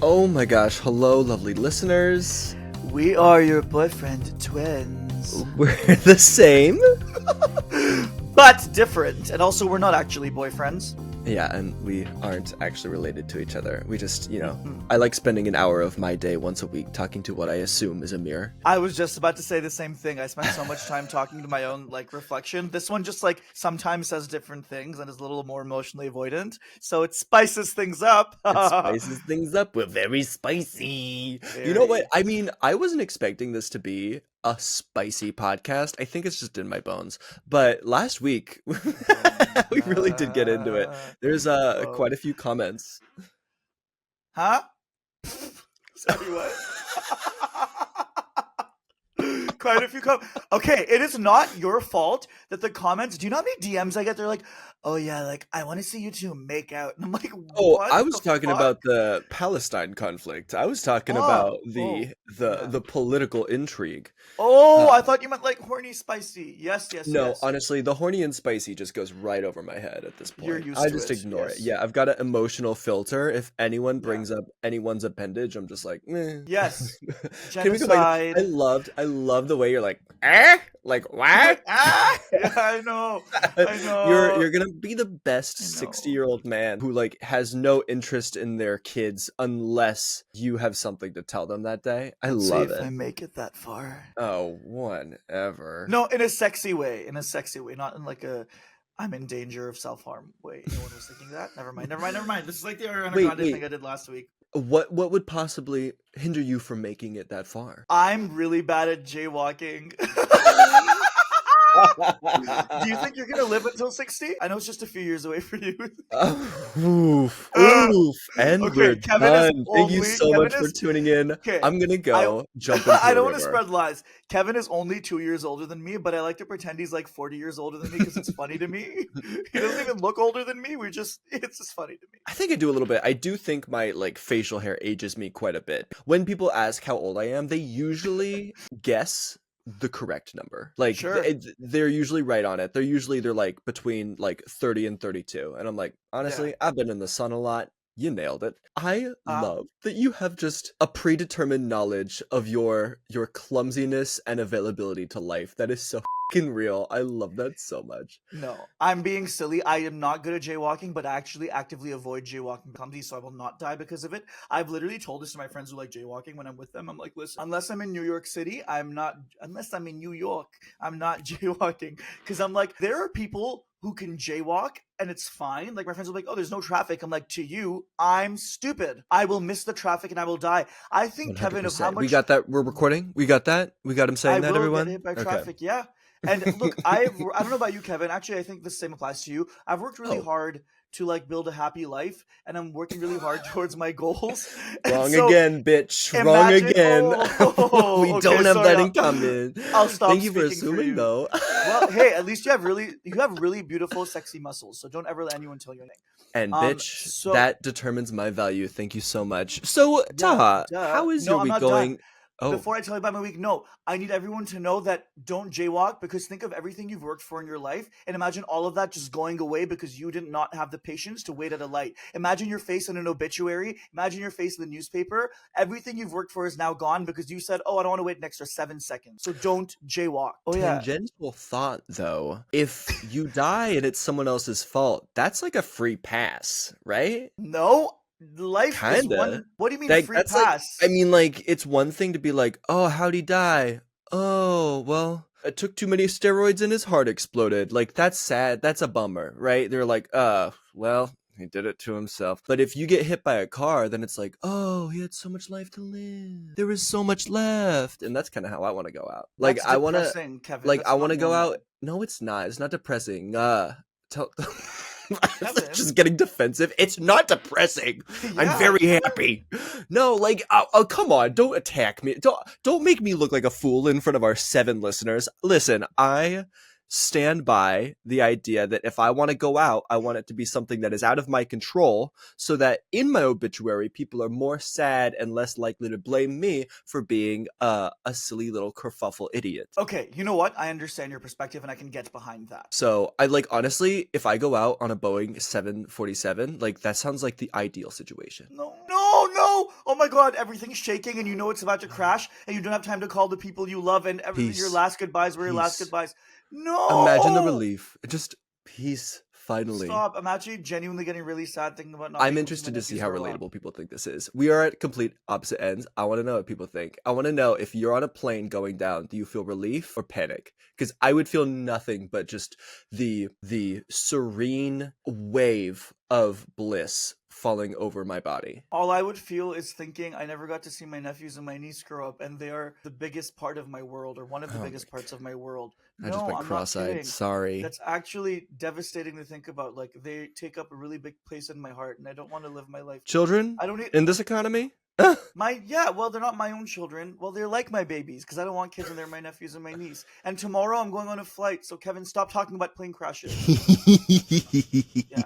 Oh my gosh, hello lovely listeners. We are your boyfriend twins. We're the same. But different. And also, we're not actually boyfriends. Yeah, and we aren't actually related to each other. We just, I like spending an hour of my day once a week talking to what I assume is a mirror. I was just about to say the same thing. I spent so much time talking to my own, reflection. This one just, sometimes says different things and is a little more emotionally avoidant. So it spices things up. It spices things up. We're very spicy. You know what? I mean, I wasn't expecting this to be a spicy podcast. I think it's just in my bones. But last week, we really did get into it. There's quite a few comments. Huh? Sorry, what? Quite a few comments. Okay, it is not your fault that the comments. Do you know how many DMs I get? They're like, "Oh yeah, I want to see you two make out," and I'm like, "What?" I was talking about the Palestine conflict. I was talking about the political intrigue. I thought you meant horny spicy. Yes. No, honestly, the horny and spicy just goes right over my head at this point. You're used I to just it, ignore yes. it. Yeah, I've got an emotional filter. If anyone brings up anyone's appendage, I'm just like, meh. Yes. Can we go back? I love the way you're like, like what? Yeah, I know. You're gonna be the best 60-year-old man who has no interest in their kids unless you have something to tell them that day. I love it. If I make it that far. Oh, whatever. No, in a sexy way. Not in a I'm in danger of self-harm way. No one was thinking that. Never mind. This is like the Ariana Grande thing I did last week. What would possibly hinder you from making it that far? I'm really bad at jaywalking. Do you think you're gonna live until 60? I know it's just a few years away for you. Oof. And okay, we're Kevin done. Thank you so much for tuning in. Okay, I'm gonna go jump into I don't want to spread lies. Kevin is only 2 years older than me, but I like to pretend he's 40 years older than me because it's funny to me. He doesn't even look older than me. It's just funny to me. I think I do a little bit. I do think my facial hair ages me quite a bit. When people ask how old I am, they usually guess the correct number. Sure. They're usually right on it. They're between 30 and 32. And I'm like, honestly, I've been in the sun a lot. You nailed it. I love that you have just a predetermined knowledge of your clumsiness and availability to life. That is so fucking real. I love that so much. No, I'm being silly. I am not good at jaywalking, but I actually actively avoid jaywalking clumsy, so I will not die because of it. I've literally told this to my friends who like jaywalking when I'm with them. I'm like, listen, unless I'm in New York City, unless I'm in New York, I'm not jaywalking. Because I'm like, there are people who can jaywalk and it's fine. My friends are like, oh, there's no traffic. I'm like, to you, I'm stupid. I will miss the traffic and I will die. I think, 100%. Kevin, of how much... We got that. We're recording. We got that. We got him saying that, everyone? Get hit by traffic, yeah. And look, I don't know about you, Kevin. Actually, I think the same applies to you. I've worked really hard to build a happy life, and I'm working really hard towards my goals. Wrong again, bitch. Wrong again. We don't have that in common. I'll stop. Thank you for assuming, though. Well, hey, at least you have really beautiful, sexy muscles. So don't ever let anyone tell you anything. And bitch, that determines my value. Thank you so much. So, Taha, how is your week going? Before I tell you about my week, I need everyone to know that don't jaywalk, because think of everything you've worked for in your life and imagine all of that just going away because you did not have the patience to wait at a light. Imagine your face in an obituary. Imagine your face in the newspaper. Everything you've worked for is now gone because you said, oh, I don't want to wait an extra 7 seconds. So don't jaywalk. Tangential thought, though. If you die and it's someone else's fault, that's like a free pass, right? No. Life kinda. Is one. What do you mean free pass? It's one thing to be like, oh, how'd he die? Oh, well, I took too many steroids and his heart exploded. That's sad. That's a bummer, right? They're like, well, he did it to himself. But if you get hit by a car, then it's like, oh, he had so much life to live. There is so much left. And that's kind of how I want to go out. I want to go out. No, it's not. It's not depressing. Just getting defensive. It's not depressing. Yeah. I'm very happy. No, come on, don't attack me. Don't make me look like a fool in front of our 7 listeners. Listen, I stand by the idea that if I want to go out, I want it to be something that is out of my control, so that in my obituary, people are more sad and less likely to blame me for being a silly little kerfuffle idiot. Okay, you know what? I understand your perspective and I can get behind that. So I honestly, if I go out on a Boeing 747, that sounds like the ideal situation. No, no, oh my god, everything's shaking and you know it's about to crash and you don't have time to call the people you love and your Peace. last goodbyes were your last Peace. goodbyes. Imagine the No! relief. Just peace, finally. Stop. I'm actually genuinely getting really sad thinking about not I'm being able to see my interested to see nephews how for a while. relatable people think this is. We are at complete opposite ends. I want to know what people think. I want to know if you're on a plane going down, do you feel relief or panic? Because I would feel nothing but just the serene wave of bliss falling over my body. All I would feel is thinking I never got to see my nephews and my niece grow up, and they are the biggest part of my world, or one of the Oh my biggest parts of my world. I just No, went I'm not cross-eyed. kidding. Sorry. That's actually devastating to think about. Like, they take up a really big place in my heart, and I don't want to live my life. Children I don't need in this economy? well, they're not my own children. Well, they're like my babies because I don't want kids and they're my nephews and my niece. And tomorrow I'm going on a flight, so Kevin, stop talking about plane crashes. Yeah.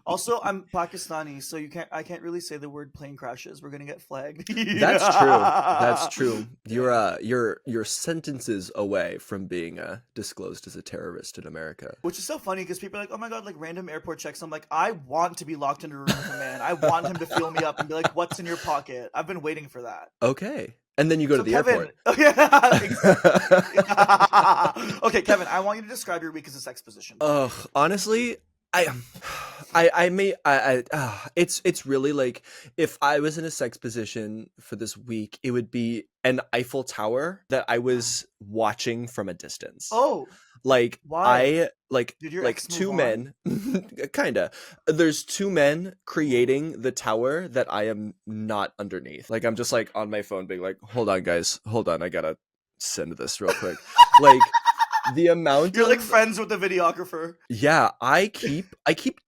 Also, I'm Pakistani, so I can't really say the word plane crashes. We're gonna get flagged. That's true. That's true. You're sentences away from being disclosed as a terrorist in America. Which is so funny because people are like, "Oh my god!" Like random airport checks. I'm like, I want to be locked in a room with a man. I want him to feel me up and be like, "What's in your pocket?" I've been waiting for that. Okay. And then you go to the Kevin, airport. Oh, yeah, exactly. Okay, Kevin, I want you to describe your week as a sex position. Ugh, honestly, it's really like if I was in a sex position for this week, it would be an Eiffel Tower that I was watching from a distance. Oh, Like why? Did your like ex move two on? men kinda. There's two men creating the tower that I am not underneath. Like I'm just like on my phone being like, hold on guys, hold on, I gotta send this real quick. Like the amount You're like of friends with the videographer. yeah, I keep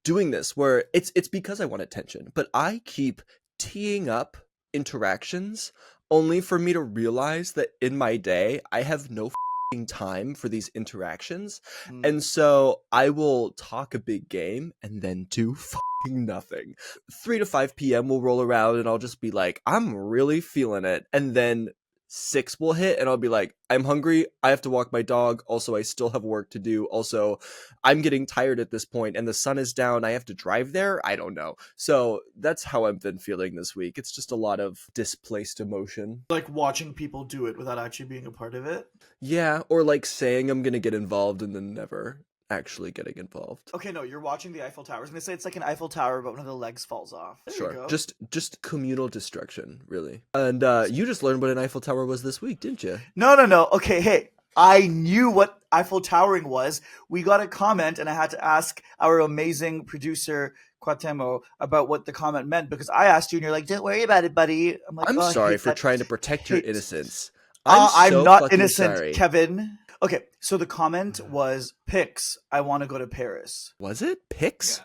doing this where it's because I want attention, but I keep teeing up interactions only for me to realize that in my day I have no f***ing time for these interactions. And so I will talk a big game and then do f***ing nothing. 3 to 5 p.m. will roll around and I'll just be like, I'm really feeling it. And then 6 will hit and I'll be like, I'm hungry, I have to walk my dog, also I still have work to do, also I'm getting tired at this point and the sun is down, I have to drive there, I don't know. So that's how I've been feeling this week. It's just a lot of displaced emotion. Like watching people do it without actually being a part of it. Yeah, or like saying I'm gonna get involved and then never actually getting involved. Okay, no, you're watching the Eiffel Tower. I was gonna say it's like an Eiffel Tower, but one of the legs falls off. There you Sure. go. Just communal destruction, really. And you just learned what an Eiffel Tower was this week, didn't you? No. Okay, hey, I knew what Eiffel Towering was. We got a comment, and I had to ask our amazing producer Quatemo about what the comment meant because I asked you, and you're like, "Don't worry about it, buddy." I'm like, I'm "Oh, I sorry hate for that. trying to protect your Hate- innocence. I'm so not fucking innocent, sorry. Kevin. Okay, so the comment was, "Pics. I want to go to Paris." Was it Pix?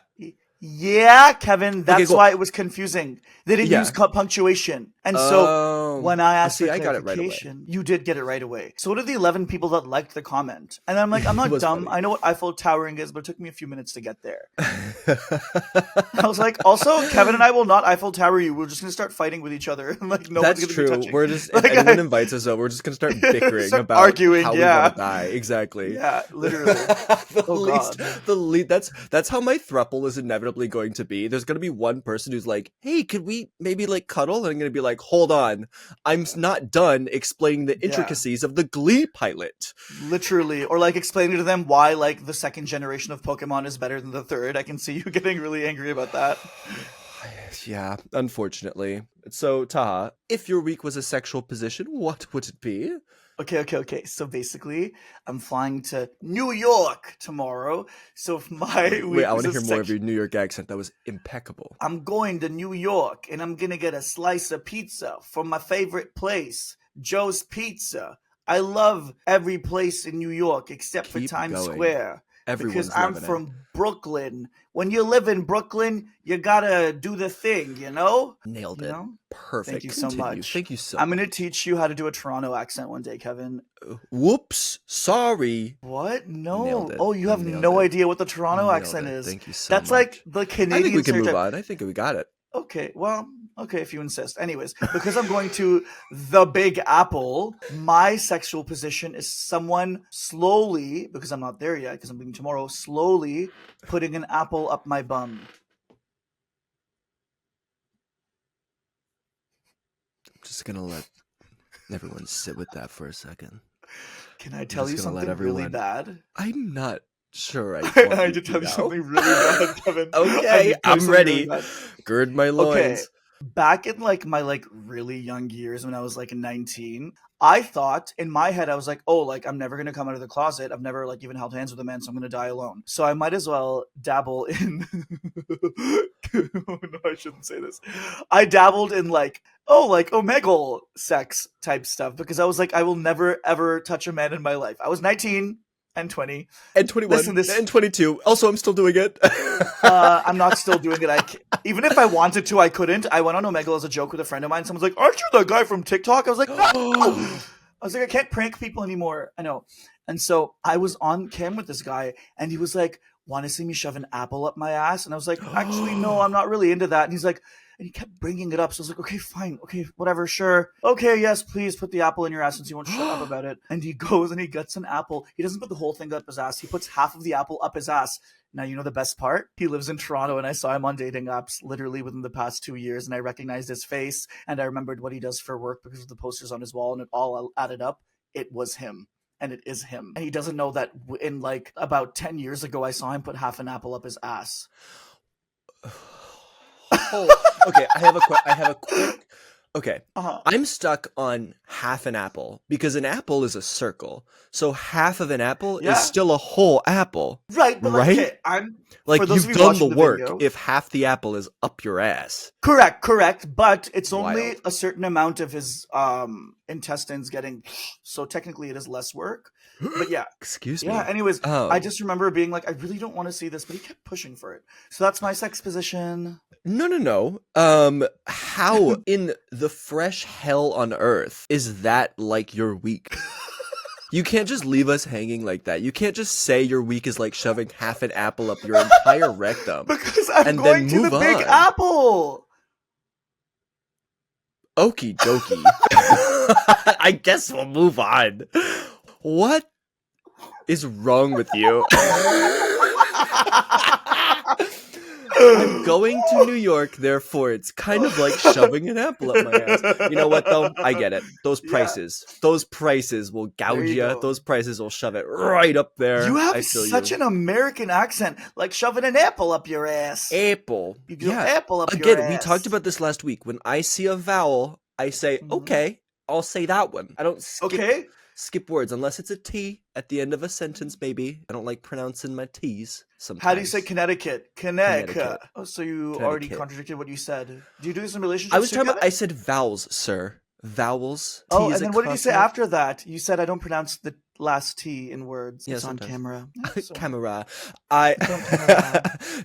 Yeah, Kevin, that's cool. why it was confusing. They didn't Yeah. use punctuation. And so when I asked see, for I got it right away. clarification, you did get it right away. So did the 11 people that liked the comment. And I'm like, I'm not was dumb. funny. I know what Eiffel Towering is, but it took me a few minutes to get there. I was like, also, Kevin and I will not Eiffel Tower you. We're just going to start fighting with each other. Like, no That's one's true. going to be touching. We're just Like, if anyone invites us over, we're just gonna start bickering Start about arguing, how we yeah. want to die. Exactly. Yeah, literally. the least that's how my throuple is inevitably going to be. There's gonna be one person who's like, "Hey, could we maybe like cuddle?" And I'm gonna be like, "Hold on, I'm not done explaining the intricacies of the Glee pilot." Literally, or like explaining to them why like the second generation of Pokemon is better than the third. I can see you getting really angry about that. Yeah, unfortunately. So, Taha, if your week was a sexual position, what would it be? Okay. So basically, I'm flying to New York tomorrow. So if my week Wait, I want to was hear more of your New York accent. That was impeccable. I'm going to New York and I'm gonna get a slice of pizza from my favorite place, Joe's Pizza. I love every place in New York except for Keep Times going. Square. Everyone's Because I'm loving it. from Brooklyn. When you live in Brooklyn, you gotta do the thing, you know? Nailed You it. know? Perfect. Thank you so Continue. much. Thank you so I'm much. gonna teach you how to do a Toronto accent one day, Kevin. Whoops. Sorry. What? No. Nailed it. Oh, you have Nailed no it. idea what the Toronto Nailed accent it. is. Thank you so That's much. like the Canadian I think we can move stereotype. on. I think we got it. Okay, well, okay, if you insist. Anyways, because I'm going to the Big Apple, my sexual position is someone slowly, because I'm not there yet, because I'm leaving tomorrow, slowly putting an apple up my bum. Just gonna let everyone sit with that for a second. Can I tell you something really bad? I'm not sure I I want need to tell you something really bad, Kevin. Okay, I'm ready. Really Gird my loins. Okay, back in like my like really young years when I was like 19, I thought in my head I was like, oh, like I'm never gonna come out of the closet. I've never like even held hands with a man, so I'm gonna die alone. So I might as well dabble in. Oh, no, I shouldn't say this. I dabbled in like omegle sex type stuff because I was like, I will never ever touch a man in my life. I was 19 and 20 and 21 and 22. Also, I'm still doing it. I'm not still doing it. Even if I wanted to, I couldn't. I went on Omegle as a joke with a friend of mine. Someone's like, "Aren't you the guy from TikTok?" I was like, "No." I was like, "I can't prank people anymore." I know. And so I was on cam with this guy, and he was like, "Want to see me shove an apple up my ass?" And I was like, "Actually, no, I'm not really into that." And he's like. And he kept bringing it up. So I was like, okay, fine. Okay, whatever, sure. Okay, yes, please put the apple in your ass since you won't shut up about it. And he goes and he gets an apple. He doesn't put the whole thing up his ass. He puts half of the apple up his ass. Now, you know the best part? He lives in Toronto, and I saw him on dating apps literally within the past 2 years, and I recognized his face, and I remembered what he does for work because of the posters on his wall, and it all added up. It was him. And it is him. And he doesn't know that in like about 10 years ago, I saw him put half an apple up his ass. Okay, I have a quick. Okay, Uh-huh. I'm stuck on half an apple because an apple is a circle, so half of an apple is still a whole apple. Right, but right? Okay, I'm like for those you've of you done the watching work video, if half the apple is up your ass. Correct, but it's only Wild. a certain amount of his intestines getting, so technically it is less work. But yeah. Excuse me. Yeah, anyways, Oh. I just remember being like, I really don't want to see this, but he kept pushing for it. So that's my sex position. No. How in the fresh hell on earth is that like your week? You can't just leave us hanging like that. You can't just say your week is like shoving half an apple up your entire rectum. Because I'm and going then to the move Big on. Apple. Okie dokie. I guess we'll move on. What is wrong with you? I'm going to New York, therefore it's kind of like shoving an apple up my ass. You know what, though? I get it. Those prices will gouge you. go. Those prices will shove it right up there. You have I feel such an American accent, like shoving an apple up your ass. Apple. You go apple up your Again, ass. we talked about this last week. When I see a vowel, I say, okay, I'll say that one. I don't skip words unless it's a T at the end of a sentence, maybe. I don't like pronouncing my T's sometimes. How do you say Connecticut? Connecticut. Oh, so you already contradicted what you said. Do you do this in relationships? I said vowels, sir. Vowels. Oh, and then what did you say after that? You said I don't pronounce the last T in words. Yeah, it's on camera. Camera.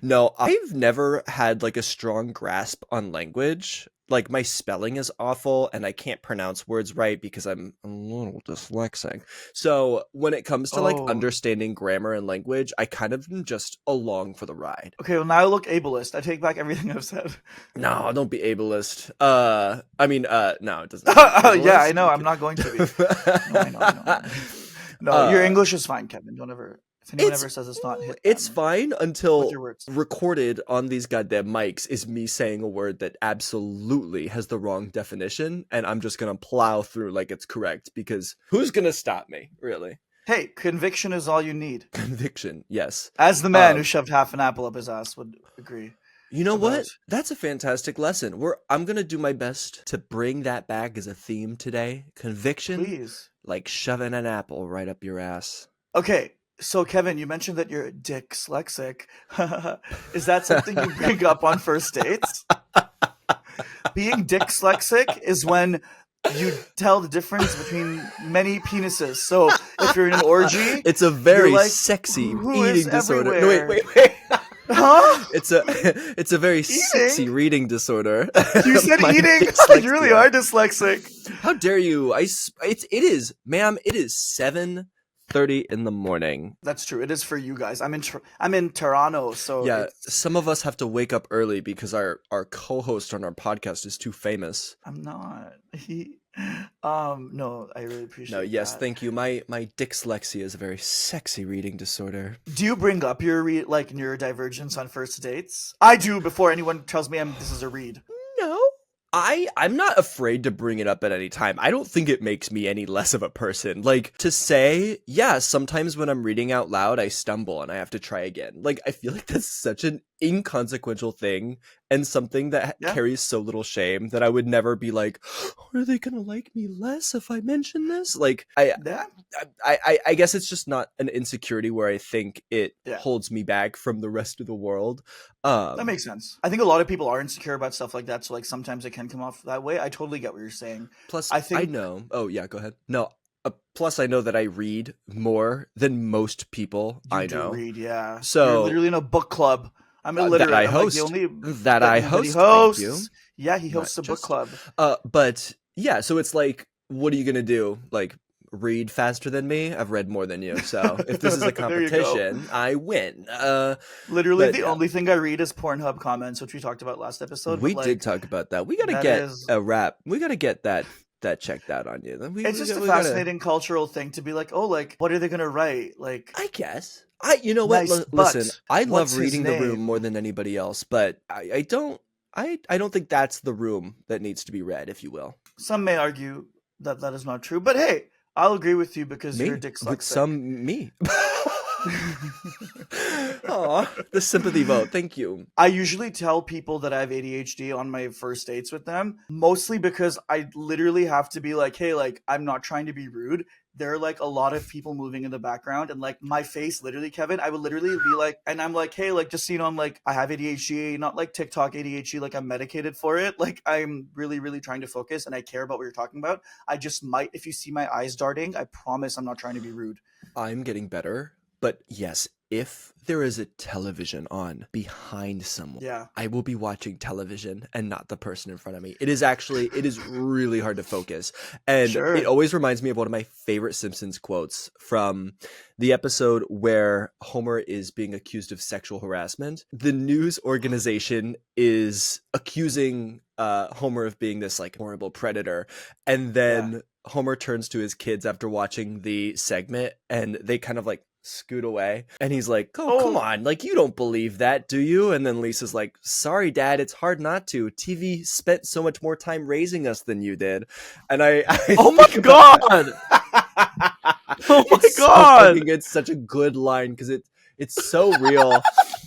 No, I've never had like a strong grasp on language. Like my spelling is awful and I can't pronounce words right because I'm a little dyslexic. So when it comes to like understanding grammar and language, I kind of am just along for the ride. Okay, well now I look ableist. I take back everything I've said. No, don't be ableist. No, it doesn't. Oh yeah, I know. I'm not going to be. No, I know. No, your English is fine, Kevin. Don't ever. If anyone ever says it's not, it's fine until recorded on these goddamn mics is me saying a word that absolutely has the wrong definition, and I'm just gonna plow through like it's correct because who's gonna stop me, really? Hey, conviction is all you need. Conviction, yes. As the man who shoved half an apple up his ass would agree. You know what? That's a fantastic lesson. I'm gonna do my best to bring that back as a theme today. Conviction, please, like shoving an apple right up your ass. Okay. So, Kevin, you mentioned that you're dyslexic. Is that something you bring up on first dates? Being dyslexic is when you tell the difference between many penises. So, if you're in an orgy, it's a very sexy eating disorder. Everywhere? No, wait. Huh? It's a very sexy reading disorder. You said eating? You really are dyslexic. How dare you? It is, ma'am. It is 7:30 in the morning. That's true. It is for you guys. I'm in Toronto, so yeah. Some of us have to wake up early because our co-host on our podcast is too famous. I'm not. No, I really appreciate. No, yes, thank you. My dyslexia is a very sexy reading disorder. Do you bring up your neurodivergence on first dates? I do before anyone tells me this is a read. No, I'm not afraid to bring it up at any time. I don't think it makes me any less of a person. Like, to say, yeah, sometimes when I'm reading out loud, I stumble and I have to try again. Like, I feel like that's such an inconsequential thing and something that Yeah. carries so little shame that I would never be like, are they gonna like me less if I mention this? Like, Yeah. I guess it's just not an insecurity where I think it Yeah. holds me back from the rest of the world. That makes sense. I think a lot of people are insecure about stuff like that, so like sometimes it can come off that way. I totally get what you're saying. Plus, I think know. Oh, yeah, go ahead. No, plus I know that I read more than most people you I do know. read, yeah. So You're literally in a book club. I'm that illiterate. I I'm like the host. only That I he host. Thank you. hosts. Yeah, he Not hosts a book just. club. But yeah, so it's like, what are you gonna do? Like, read faster than me? I've read more than you. So if this is a There you go. competition, I win. Literally, But the yeah. only thing I read is Pornhub comments, which we talked about last episode. We but did like, talk about that. We gotta that get is, a wrap. We gotta get that checked out on you. it's just a We gotta. fascinating cultural thing to be like, oh, like, what are they gonna write? Like, I guess. You know what? nice Listen, butt. I What's love his reading the room name? more than anybody else, but I don't. I don't think that's the room that needs to be read, if you will. Some may argue that that is not true, but hey, I'll agree with you because you're Me, dyslexic. me. Aw, the sympathy vote. Thank you. I usually tell people that I have ADHD on my first dates with them, mostly because I literally have to be like, hey, like, I'm not trying to be rude. There are like a lot of people moving in the background, and like my face, literally, Kevin, I would literally be like, and I'm like, hey, like, just so you know, I'm like, I have ADHD, not like TikTok ADHD, like I'm medicated for it. Like, I'm really, really trying to focus and I care about what you're talking about. I just might, if you see my eyes darting, I promise I'm not trying to be rude. I'm getting better, but yes, if there is a television on behind someone, Yeah. I will be watching television and not the person in front of me. It is really hard to focus. And Sure. it always reminds me of one of my favorite Simpsons quotes from the episode where Homer is being accused of sexual harassment. The news organization is accusing Homer of being this like horrible predator. And then Homer turns to his kids after watching the segment and they kind of like scoot away, and he's like, oh, come on, like, you don't believe that, do you? And then Lisa's like, sorry, Dad, it's hard not to. TV spent so much more time raising us than you did. And I oh my god oh my god it's such a good line because it's so real.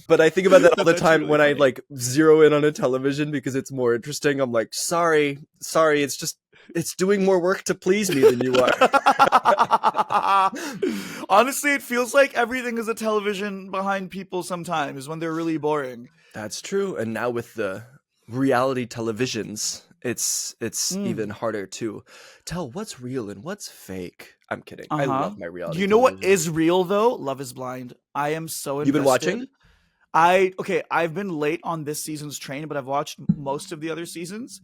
But I think about that all the time really when funny. I like zero in on a television because it's more interesting. I'm like, sorry, it's doing more work to please me than you are. Honestly, it feels like everything is a television behind people sometimes when they're really boring. That's true. And now with the reality televisions, it's even harder to tell what's real and what's fake. I'm kidding. I love my reality. You know what television. is real though? Love is Blind. I am so invested. You've been watching? I've been late on this season's train, but I've watched most of the other seasons.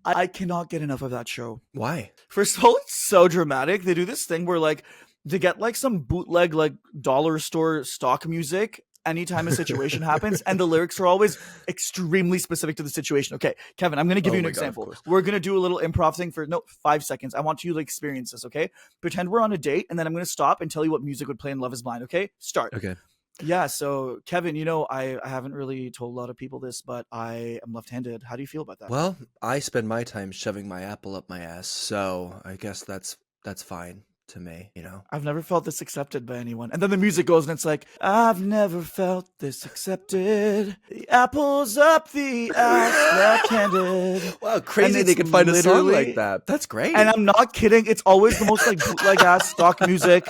I cannot get enough of that show. Why? First of all, it's so dramatic. They do this thing where like they get like some bootleg like dollar store stock music anytime a situation happens, and the lyrics are always extremely specific to the situation. Okay, Kevin, I'm gonna give you an example. We're gonna do a little improv thing for 5 seconds. I want you to experience this, okay? Pretend we're on a date, and then I'm gonna stop and tell you what music would play in Love is Blind, okay? Start. Okay. Yeah, so Kevin, you know, I haven't really told a lot of people this, but I am left-handed. How do you feel about that? Well, I spend my time shoving my apple up my ass, so I guess that's fine to me, you know? I've never felt this accepted by anyone. And then the music goes and it's like, I've never felt this accepted. The apple's up the ass, left-handed. Wow, crazy they could find a song like that. That's great. And I'm not kidding. It's always the most like bootleg ass stock music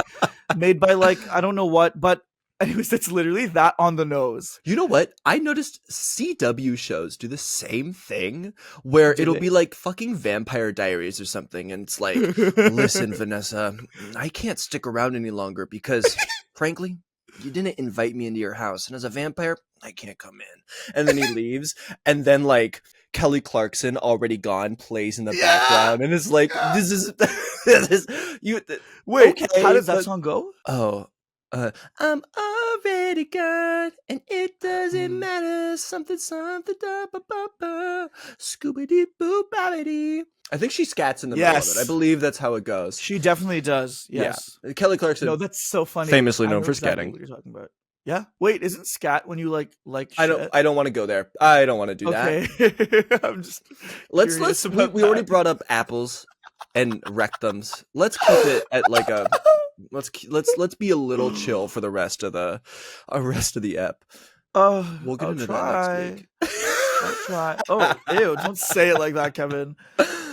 made by like, I don't know what, but anyways, it's literally that on the nose. You know what? I noticed CW shows do the same thing where it'll be like fucking Vampire Diaries or something. And it's like, listen, Vanessa, I can't stick around any longer because frankly, you didn't invite me into your house. And as a vampire, I can't come in. And then he leaves. And then like Kelly Clarkson, already gone, plays in the background. And it's like, this is you. Wait, okay, how does that song go? Oh, I'm already gone, and it doesn't matter. Something, da ba ba ba. Scooby doo boo babity. I think she scats in the middle of it. I believe that's how it goes. She definitely does. Yes. Yeah. Kelly Clarkson. No, that's so funny. Famously known for scatting. What you're talking about. Yeah. Wait, isn't scat when you like shit? I don't want to go there. I don't want to do that. Okay. I'm just curious Let's about we already that. brought up apples and rectums. Let's keep it at like a let's be a little chill for the rest of the ep. We'll get I'll into that next try. week. I'll try. Oh, ew, don't say it like that, Kevin.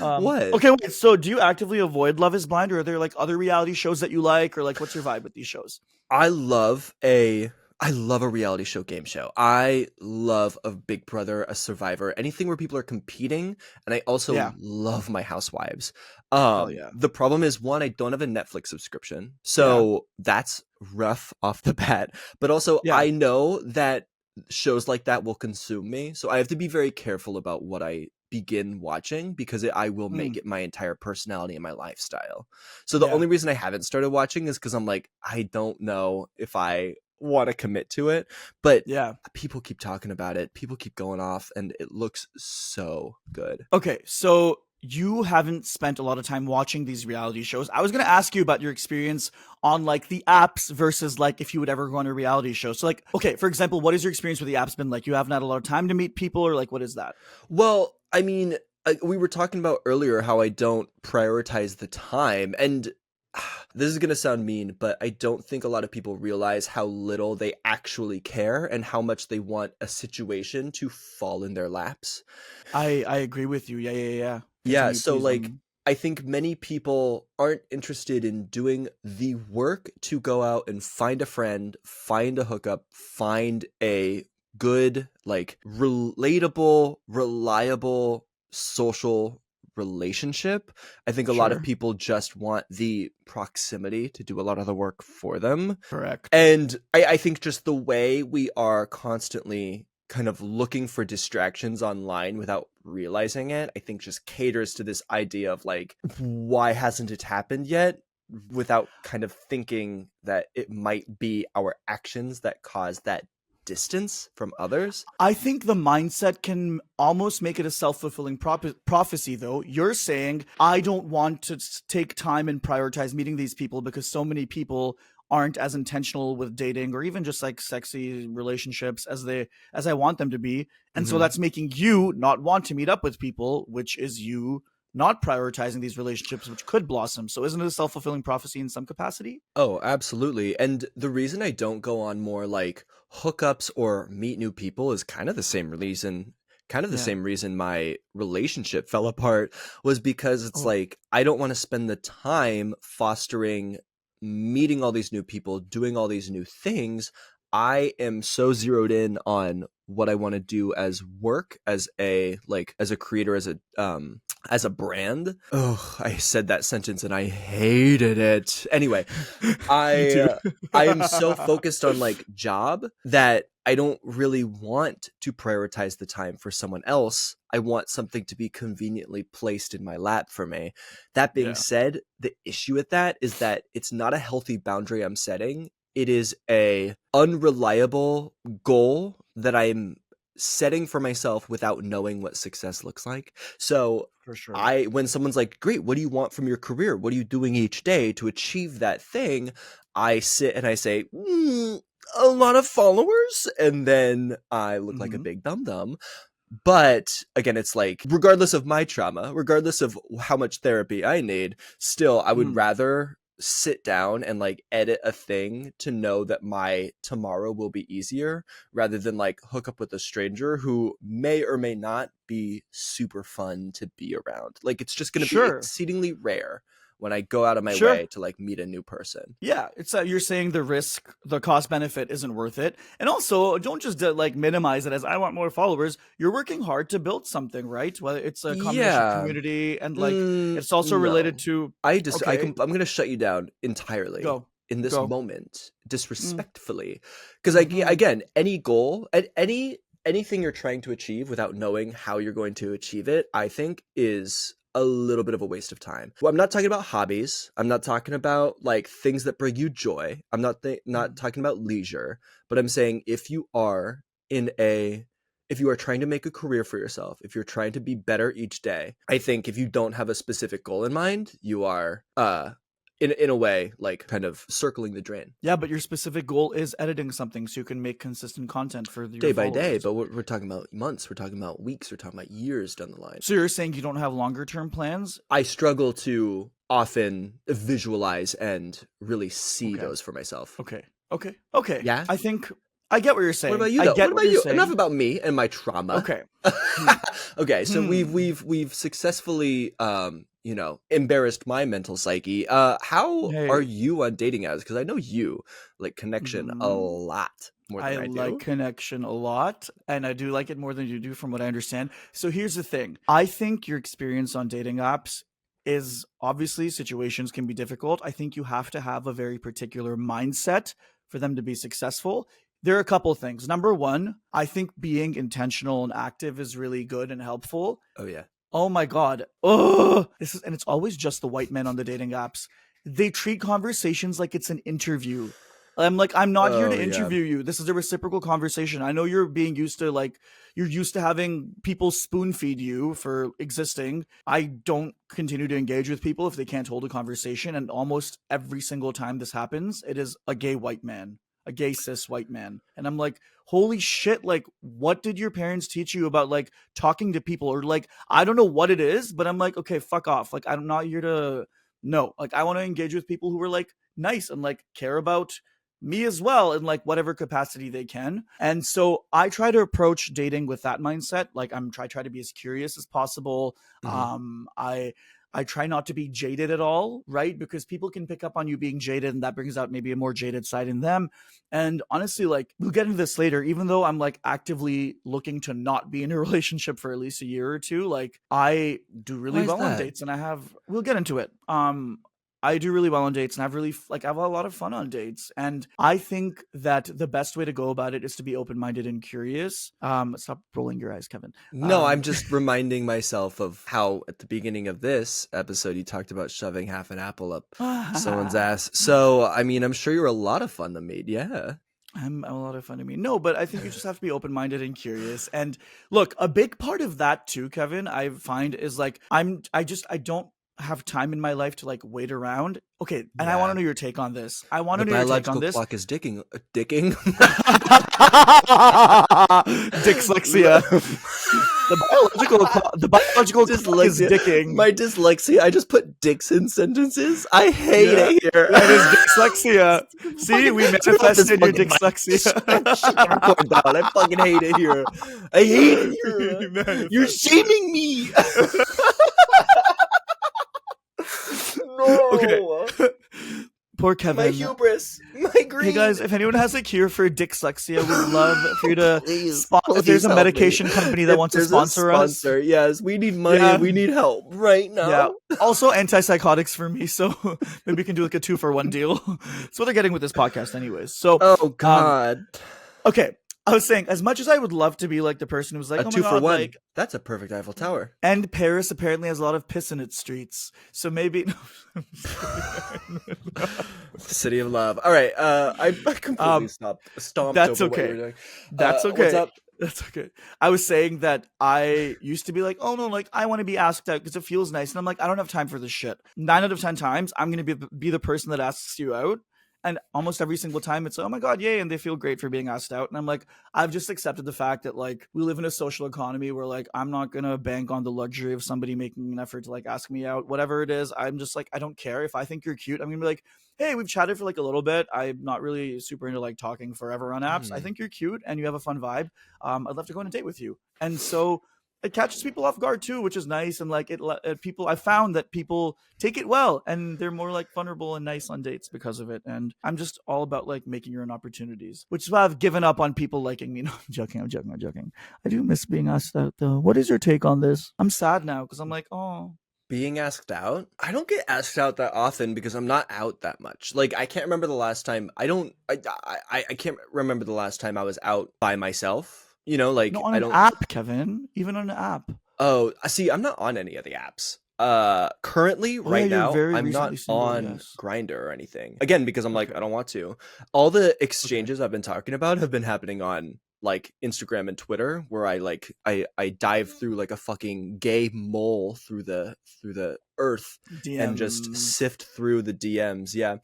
What? Okay, wait, so do you actively avoid Love is Blind, or are there like other reality shows that you like, or like what's your vibe with these shows? I love a I love a reality show game show. I love a Big Brother, a Survivor, anything where people are competing, and I also Yeah. love my housewives. Hell yeah. The problem is one, I don't have a Netflix subscription. Yeah. So that's rough off the bat. But also Yeah. I know that shows like that will consume me. So I have to be very careful about what I begin watching because I will make Mm, it my entire personality and my lifestyle. So the yeah. only reason I haven't started watching is because I'm like, I don't know if I want to commit to it. But Yeah. people keep talking about it. People keep going off, and it looks so good. Okay, so you haven't spent a lot of time watching these reality shows. I was going to ask you about your experience on like the apps versus like if you would ever go on a reality show. So like, okay, for example, what is your experience with the apps been like? You haven't had a lot of time to meet people, or like what is that? Well, I mean, we were talking about earlier how I don't prioritize the time, and this is going to sound mean, but I don't think a lot of people realize how little they actually care and how much they want a situation to fall in their laps. I agree with you. Yeah, yeah, yeah. Yeah, Continue, so please. like I think many people aren't interested in doing the work to go out and find a friend, find a hookup, find a good, like relatable, reliable social relationship. I think a lot of Sure. people just want the proximity to do a lot of the work for them. Correct. And I think just the way we are constantly kind of looking for distractions online without realizing it, I think just caters to this idea of like, why hasn't it happened yet? Without kind of thinking that it might be our actions that cause that distance from others. I think the mindset can almost make it a self-fulfilling prophecy, though. You're saying, I don't want to take time and prioritize meeting these people because so many people aren't as intentional with dating or even just like sexy relationships as I want them to be. And so Mhm. that's making you not want to meet up with people, which is you not prioritizing these relationships which could blossom. So isn't it a self-fulfilling prophecy in some capacity? Oh, absolutely. And the reason I don't go on more like hookups or meet new people is kind of the Yeah. same reason my relationship fell apart was because it's Oh, like I don't want to spend the time fostering meeting all these new people, doing all these new things. I am so zeroed in on what I want to do as work, as a creator, as a brand. Oh, I said that sentence and I hated it. Anyway, me I too. uh, I am so focused on like job that I don't really want to prioritize the time for someone else. I want something to be conveniently placed in my lap for me. That being Yeah. said, the issue with that is that it's not a healthy boundary I'm setting. It is a unreliable goal that I'm setting for myself without knowing what success looks like. So For sure. I when someone's like, "Great, what do you want from your career? What are you doing each day to achieve that thing?" I sit and I say, "A lot of followers," and then I look like a Mhm. big dum dum. But again, it's like, regardless of my trauma, regardless of how much therapy I need, still, I would Mm. rather sit down and like edit a thing to know that my tomorrow will be easier rather than like hook up with a stranger who may or may not be super fun to be around. Like, it's just going to be Sure. exceedingly rare when I go out of my Sure. way to like meet a new person. Yeah, it's you're saying the cost benefit isn't worth it, and also don't just like minimize it as I want more followers. You're working hard to build something, right? Whether it's a combination of Yeah. community and like it's also related No. to. I'm Okay, going to shut you down entirely go, in this go. moment, Mm, disrespectfully, because like mm-hmm. again, any goal, anything you're trying to achieve without knowing how you're going to achieve it, I think is a little bit of a waste of time. Well, I'm not talking about hobbies. I'm not talking about like things that bring you joy. I'm not Mm. talking about leisure, but I'm saying if you are trying to make a career for yourself, if you're trying to be better each day, I think if you don't have a specific goal in mind, in a way, like kind of circling the drain. Yeah, but your specific goal is editing something so you can make consistent content for your Day by day, followers. but we're talking about months, we're talking about weeks, we're talking about years down the line. So you're saying you don't have longer term plans? I struggle to often visualize and really see Okay. those for myself. Okay. Yeah? I think I get what you're saying. What about you I though? get What about you're you? saying. Enough about me and my trauma. Okay. Okay, so Hmm. we've successfully embarrassed my mental psyche. How are Hey. you on dating apps? Because I know you like connection a Mhm. lot more than I I like do. connection a lot, and I do like it more than you do, from what I understand. So here's the thing. I think your experience on dating apps is, obviously, situations can be difficult. I think you have to have a very particular mindset for them to be successful. There are a couple things. Number one, I think being intentional and active is really good and helpful. Oh yeah. Oh my god. Oh, and it's always just the white men on the dating apps. They treat conversations like it's an interview. I'm like, I'm not here Oh to yeah. interview you. This is a reciprocal conversation. I know you're being used to, like, you're used to having people spoon feed you for existing. I don't continue to engage with people if they can't hold a conversation. And almost every single time this happens, it is a gay white man, a gay cis white man. And I'm like, holy shit, like, what did your parents teach you about, like, talking to people? Or, like, I don't know what it is, but I'm like, okay, fuck off. Like, I'm not here to, no, like, I want to engage with people who are, like, nice and, like, care about me as well in, like, whatever capacity they can. And so I try to approach dating with that mindset. Like, try to be as curious as possible. Mhm. I try not to be jaded at all, right? Because people can pick up on you being jaded, and that brings out maybe a more jaded side in them. And honestly, like, we'll get into this later, even though I'm, like, actively looking to not be in a relationship for at least a year or two, like, I do Why really is well on that? dates, and we'll get into it. I do really well on dates, and I have a lot of fun on dates. And I think that the best way to go about it is to be open-minded and curious. Stop rolling your eyes, Kevin. No, I'm just reminding myself of how at the beginning of this episode you talked about shoving half an apple up someone's ass. So, I mean, I'm sure you're a lot of fun to meet. Yeah. I'm a lot of fun to me. No, but I think you just have to be open-minded and curious. And look, a big part of that too, Kevin, I find is, like, I don't have time in my life to, like, wait around. Okay, and I want to Yeah. know your take on this. I want The to know your take on biological this. clock is dicking. Dyslexia. The biological clock is Dyslexia. dicking. My dyslexia. I just put dicks in sentences. I hate it here. That is dyslexia. See, we manifested your dyslexia. Shut the record down. I fucking hate it here. I hate it here. You're shaming me. No. Okay. Poor Kevin. My hubris. My greed. Hey guys, if anyone has a cure for dyslexia, we'd love for you to Please if there's a help medication me. company that If wants to there's a sponsor us. sponsor, yes, we need money. Yeah. We need help right now. Yeah. Also antipsychotics for me, so maybe we can do, like, a 2-for-1 deal. That's what they're getting with this podcast anyways. So Oh God. okay. I was saying, as much as I would love to be, like, the person who's like, A oh my 2 for god, 1. like, That's a perfect Eiffel Tower. and Paris apparently has a lot of piss in its streets. So maybe City of Love. All right. I completely stomped that's over what you okay. were doing. That's okay. What's up? That's okay. I was saying that I used to be like, oh no, like, I want to be asked out because it feels nice. And I'm like, I don't have time for this shit. 9 out of 10 times, I'm going to be the person that asks you out. And almost every single time it's, oh my God, yay. And they feel great for being asked out. And I'm like, I've just accepted the fact that, like, we live in a social economy where, like, I'm not going to bank on the luxury of somebody making an effort to, like, ask me out, whatever it is. I'm just like, I don't care. If I think you're cute, I'm going to be like, hey, we've chatted for, like, a little bit. I'm not really super into, like, talking forever on apps. I think you're cute and you have a fun vibe. I'd love to go on a date with you. And so it catches people off guard too, which is nice. And, like, I found that people take it well and they're more, like, vulnerable and nice on dates because of it. And I'm just all about, like, making your own opportunities, which is why I've given up on people liking me. No, I'm joking. I do miss being asked out though. What is your take on this? I'm sad now because I'm like, oh. Being asked out? I don't get asked out that often because I'm not out that much. Like, I can't remember the last time. I can't remember the last time I was out by myself. You know, like, No, on I an don't. app, Kevin. Even on an app. Oh, see, I'm not on any of the apps. Currently, Oh, right yeah, you're now, very I'm not recently single, on yes. Grindr or anything. Again, because I'm like, Okay. I don't want to. All the exchanges I've been talking about have been happening on like Instagram and Twitter, where I dive through like a fucking gay mole through the earth and just DMs. sift through the DMs. Yeah.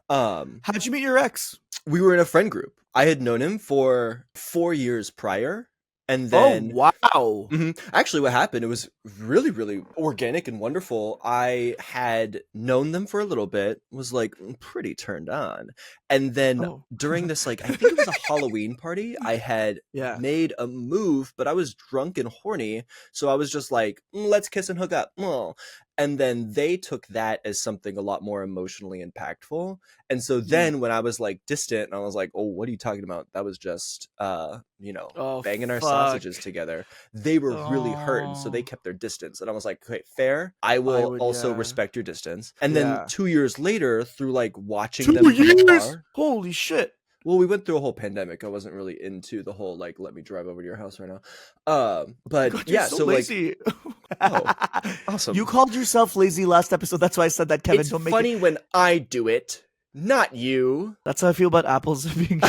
How'd you meet your ex? We were in a friend group. I had known him for 4 years prior. And then, oh wow. Actually, what happened, it was really, really organic and wonderful. I had known them for a little bit, was like pretty turned on. And then during this, like, I think it was a Halloween party, I had made a move, but I was drunk and horny. So I was just like, let's kiss and hook up. And then they took that as something a lot more emotionally impactful. And so then when I was like distant and I was like, oh, what are you talking about? That was just, banging our sausages together. They were really hurt. And so they kept their distance. And I was like, okay, fair. I will also respect your distance. And then 2 years later, through like watching them from afar, holy shit. Well, we went through a whole pandemic. I wasn't really into the whole like let me drive over to your house right now. But God, yeah, so lazy. Awesome. You called yourself lazy last episode. That's why I said that, Kevin. It's funny when I do it, not you. That's how I feel about apples being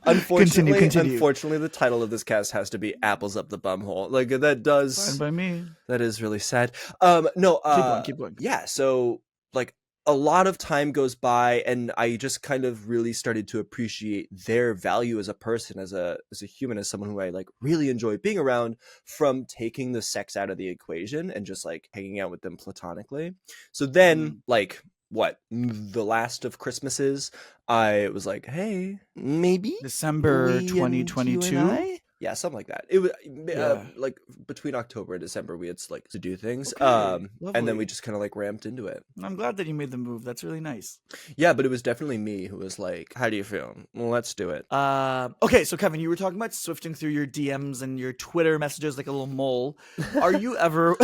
Unfortunately, the title of this cast has to be "Apples Up the Bumhole." Like that does. Fine by me. That is really sad. Keep going. Yeah. So like a lot of time goes by, and I just kind of really started to appreciate their value as a person, as a human, as someone who I like really enjoy being around, from taking the sex out of the equation and just like hanging out with them platonically. So then, like, what, the last of Christmases, I was like, hey, maybe December 2022. Yeah, something like that. It was like between October and December, we had like to do things, and then we just kind of like ramped into it. I'm glad that you made the move. That's really nice. Yeah, but it was definitely me who was like, "How do you feel? Well, let's do it." Okay, so Kevin, you were talking about swifting through your DMs and your Twitter messages like a little mole. Are you ever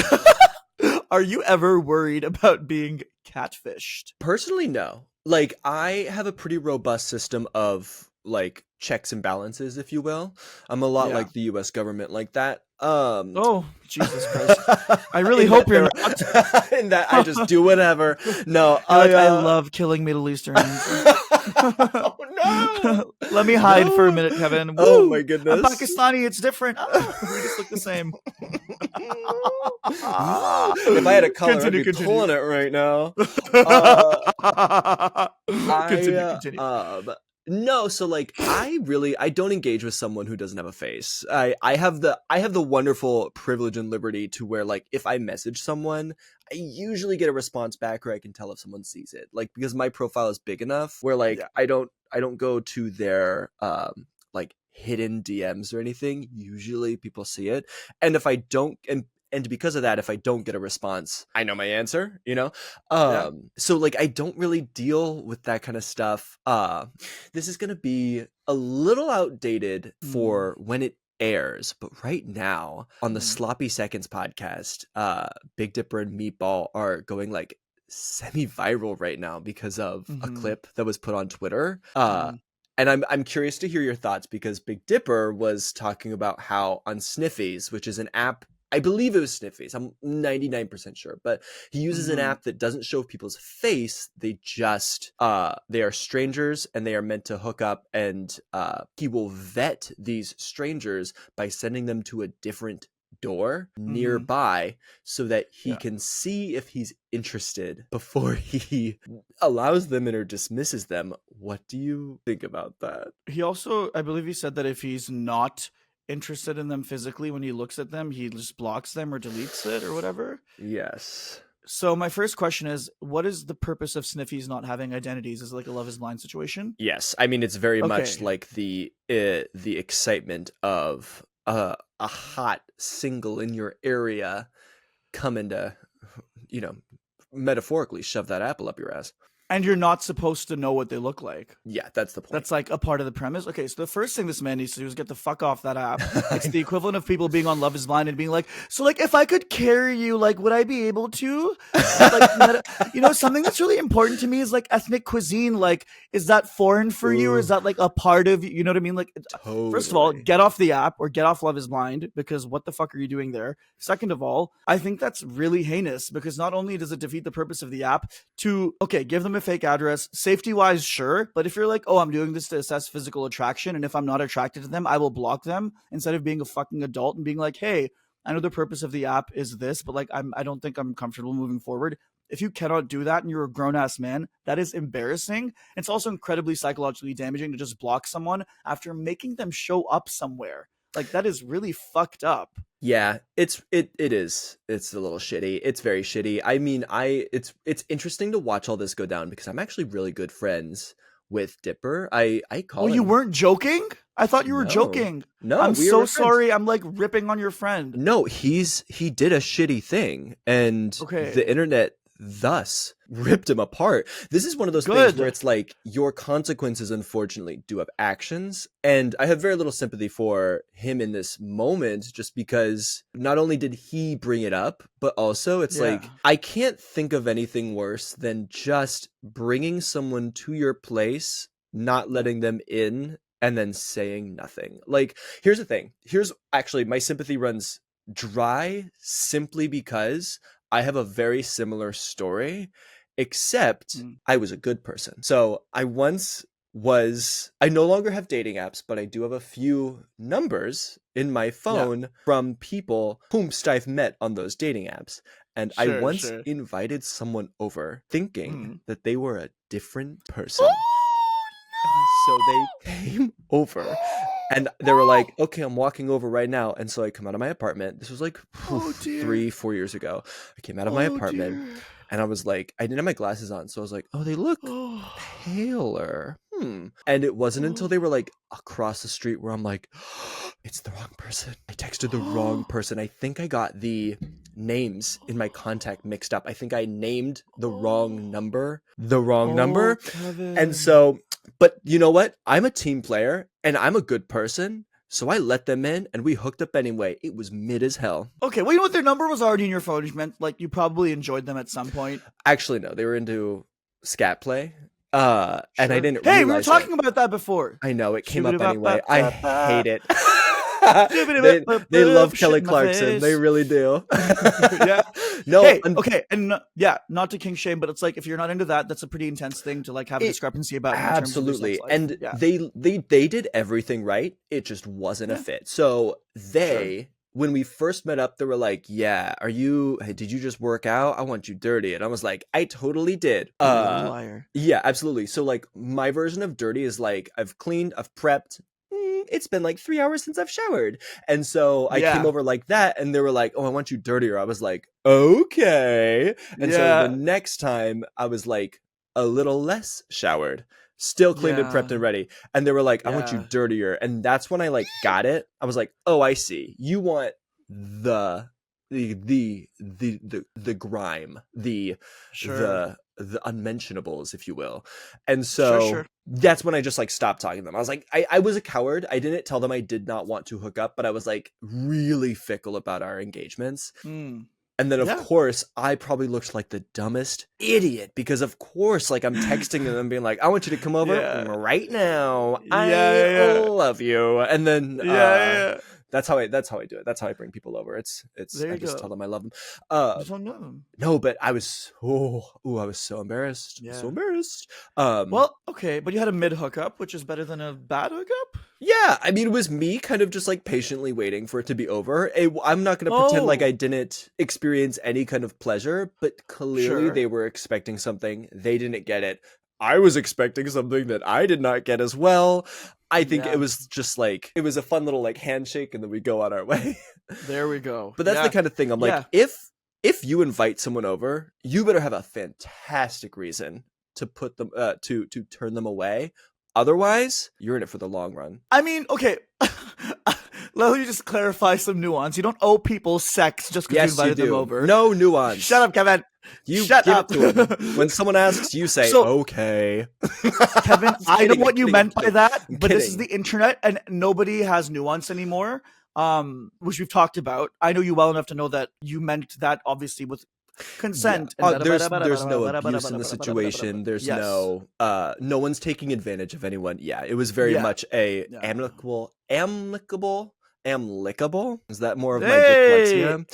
worried about being catfished? Personally, no. Like, I have a pretty robust system of like checks and balances, if you will. I'm a lot like the US government like that. Oh, Jesus Christ. I really hope you're not. In that I just do whatever. No, I love killing Middle Easterns. Oh no! Let me hide for a minute, Kevin. Woo! Oh my goodness. I'm Pakistani, it's different. We just look the same. If I had a color, I'd be pulling it right now. Continue. No, so like I don't engage with someone who doesn't have a face. I have the wonderful privilege and liberty to where like if I message someone, I usually get a response back, or I can tell if someone sees it. Like because my profile is big enough where like I don't go to their like hidden DMs or anything. Usually people see it. And if I don't and because of that, if I don't get a response, I know my answer, you know? So like, I don't really deal with that kind of stuff. This is going to be a little outdated for when it airs, but right now on the Sloppy Seconds podcast, Big Dipper and Meatball are going like semi-viral right now because of a clip that was put on Twitter. And I'm curious to hear your thoughts because Big Dipper was talking about how on Sniffies, which is an app, I believe it was Sniffies, I'm 99% sure, but he uses an app that doesn't show people's face. They just, they are strangers and they are meant to hook up, and he will vet these strangers by sending them to a different door nearby so that he can see if he's interested before he allows them in or dismisses them. What do you think about that? He also, I believe he said that if he's not interested in them physically, when he looks at them, he just blocks them or deletes it or whatever. Yes. So my first question is, what is the purpose of Sniffies not having identities? Is it like a Love is Blind situation? Yes. I mean, it's very much like the excitement of a hot single in your area coming to, you know, metaphorically shove that apple up your ass. And you're not supposed to know what they look like. Yeah, that's the point. That's like a part of the premise. Okay, so the first thing this man needs to do is get the fuck off that app. It's the equivalent of people being on Love is Blind and being like, so like if I could carry you, like would I be able to? Like, you know, something that's really important to me is like ethnic cuisine. Like, is that foreign for you, or is that like a part of you know what I mean? Like, First of all, get off the app or get off Love is Blind, because what the fuck are you doing there? Second of all, I think that's really heinous, because not only does it defeat the purpose of the app to, okay, give them them a fake address. Safety wise, sure. But if you're like, oh, I'm doing this to assess physical attraction, and if I'm not attracted to them, I will block them instead of being a fucking adult and being like, hey, I know the purpose of the app is this, but like I don't think I'm comfortable moving forward. If you cannot do that and you're a grown ass man, that is embarrassing. It's also incredibly psychologically damaging to just block someone after making them show up somewhere. Like that is really fucked up. Yeah, it is. It's a little shitty. It's very shitty. I mean, it's interesting to watch all this go down because I'm actually really good friends with Dipper. I call Oh, him. you weren't joking? I thought you were No. joking. No, I'm we so were friends. sorry. I'm like ripping on your friend. No, he did a shitty thing, and Okay. the internet thus ripped him apart. This is one of those things Good. where it's like your consequences unfortunately do have actions, and I have very little sympathy for him in this moment just because not only did he bring it up, but also it's Yeah. like I can't think of anything worse than just bringing someone to your place, not letting them in, and then saying nothing. Like, here's the thing. Here's actually my sympathy runs dry simply because I have a very similar story, except I was a good person. So I no longer have dating apps, but I do have a few numbers in my phone from people whom I've met on those dating apps. And I once invited someone over thinking that they were a different person. So they came over and they were like, okay, I'm walking over right now. And so I come out of my apartment. This was like 3-4 years ago. I came out of my apartment and I was like, I didn't have my glasses on. So I was like, oh, they look paler. And it wasn't until they were like across the street where I'm like, it's the wrong person. I texted the wrong person. I think I got the names in my contact mixed up. I think I named the wrong number. Kevin. And so, but you know what? I'm a team player and I'm a good person. So I let them in and we hooked up anyway. It was mid as hell. Okay, well, you know what? Their number was already in your phone, which meant like you probably enjoyed them at some point. Actually, no, they were into scat play. And I didn't Hey, realize we were talking about that before. I know, it came up anyway. I hate it. they love Kelly Clarkson. They really do. Yeah. No. Hey, okay, and not to king shame, but it's like if you're not into that, that's a pretty intense thing to like have a discrepancy about. Absolutely, and they did everything right. It just wasn't a fit. So when we first met up, they were like, yeah, did you just work out? I want you dirty. And I was like, I totally did. Liar. Yeah, absolutely. So like my version of dirty is like, I've cleaned, I've prepped. It's been like 3 hours since I've showered. And so I came over like that and they were like, oh, I want you dirtier. I was like, okay. And so the next time I was like a little less showered. Still cleaned and prepped and ready. And they were like, I want you dirtier. And that's when I like got it. I was like, oh, I see. You want the grime, the unmentionables, if you will. And so that's when I just like stopped talking to them. I was like, I was a coward. I didn't tell them I did not want to hook up, but I was like really fickle about our engagements. And then, of course, I probably looked like the dumbest idiot because, of course, like I'm texting them and being like, I want you to come over right now. I love you. And then that's how I do it. That's how I bring people over. I just tell them I love them. I don't know them. No, but I was so embarrassed. Yeah. So embarrassed. Well, okay, but you had a mid hookup, which is better than a bad hookup? Yeah, I mean, it was me kind of just like patiently waiting for it to be over. I'm not going to pretend like I didn't experience any kind of pleasure, but clearly they were expecting something. They didn't get it. I was expecting something that I did not get as well. I think it was just like, it was a fun little like handshake and then we go on our way. There we go. But that's the kind of thing I'm like, if you invite someone over, you better have a fantastic reason to put them, to turn them away. Otherwise, you're in it for the long run. I mean, okay. Let me just clarify some nuance. You don't owe people sex just because you invited them over. No nuance. Shut up, Kevin. You Shut give up. it to them. When someone asks, you say, okay. Kevin, I know what you meant by that, but kidding. this is the internet and nobody has nuance anymore, which we've talked about. I know you well enough to know that you meant that obviously with consent. Yeah. There's no abuse in the situation. There's no one's taking advantage of anyone. Yeah, it was very much a amicable amlicable. Is that more of my Hey, dyslexia?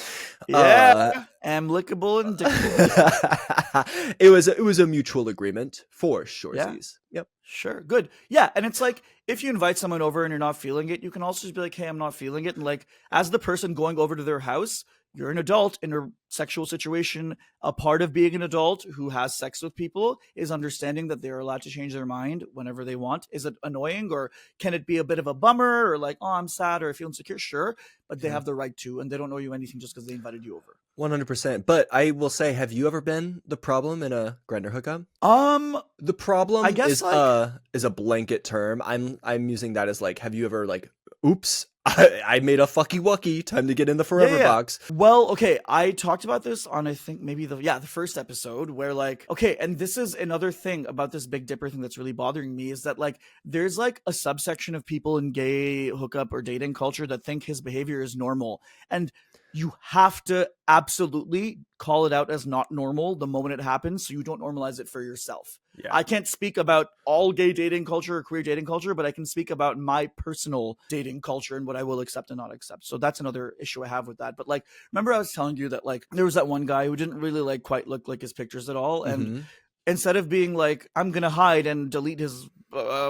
yeah, am lickable and dickable. It was a mutual agreement for Yeah. shoresies. Yep. Sure, good. Yeah, and it's like if you invite someone over and you're not feeling it, you can also just be like, "Hey, I'm not feeling it." And like as the person going over to their house, you're an adult in a sexual situation. A part of being an adult who has sex with people is understanding that they're allowed to change their mind whenever they want. Is it annoying or can it be a bit of a bummer or like, "Oh, I'm sad or I feel insecure?" Sure, but they Yeah. have the right to and they don't owe you anything just because they invited you over. 100%. But I will say, have you ever been the problem in a Grindr hookup? The I problem guess like is a blanket term. I'm using that as like, have you ever like, oops, I made a fucky wucky. Time to get in the forever yeah. box. Well, okay, I talked about this on I think maybe the first episode where like okay, and this is another thing about this Big Dipper thing that's really bothering me is that like there's like a subsection of people in gay hookup or dating culture that think his behavior is normal. And you have to absolutely call it out as not normal the moment it happens so you don't normalize it for yourself. Yeah. I can't speak about all gay dating culture or queer dating culture, but I can speak about my personal dating culture and what I will accept and not accept. So that's another issue I have with that. But like, remember I was telling you that like there was that one guy who didn't really like quite look like his pictures at all. And Mhm. instead of being like, I'm going to hide and delete his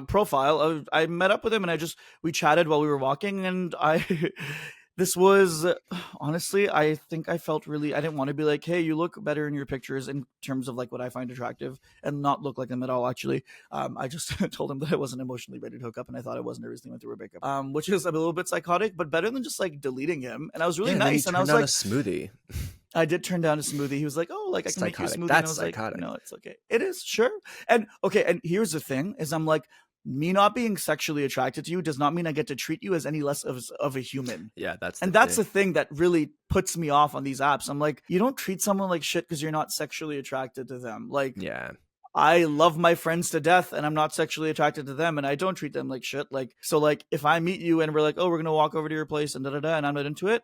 profile, I met up with him and we chatted while we were walking and this was honestly, I think I felt really, I didn't want to be like, hey, you look better in your pictures in terms of like what I find attractive and not look like them at all. Actually, I just told him that I wasn't emotionally ready to hook up and I thought I wasn't everything went through a breakup, which is a little bit psychotic, but better than just like deleting him. And I was really Yeah, and then nice. he And I turned was down like, a smoothie. I did turn down a smoothie. He was like, "Oh, like I can make you a Psychotic. smoothie." That's And I was psychotic. like, "No, it's okay. It is, sure." And okay, and here's the thing: is I'm like, me not being sexually attracted to you does not mean I get to treat you as any less of a human. Yeah, that's And the that's thing. the thing that really puts me off on these apps. I'm like, you don't treat someone like shit because you're not sexually attracted to them. Like, Yeah. I love my friends to death and I'm not sexually attracted to them and I don't treat them like shit. Like, so like if I meet you and we're like, oh, we're going to walk over to your place and and I'm not into it.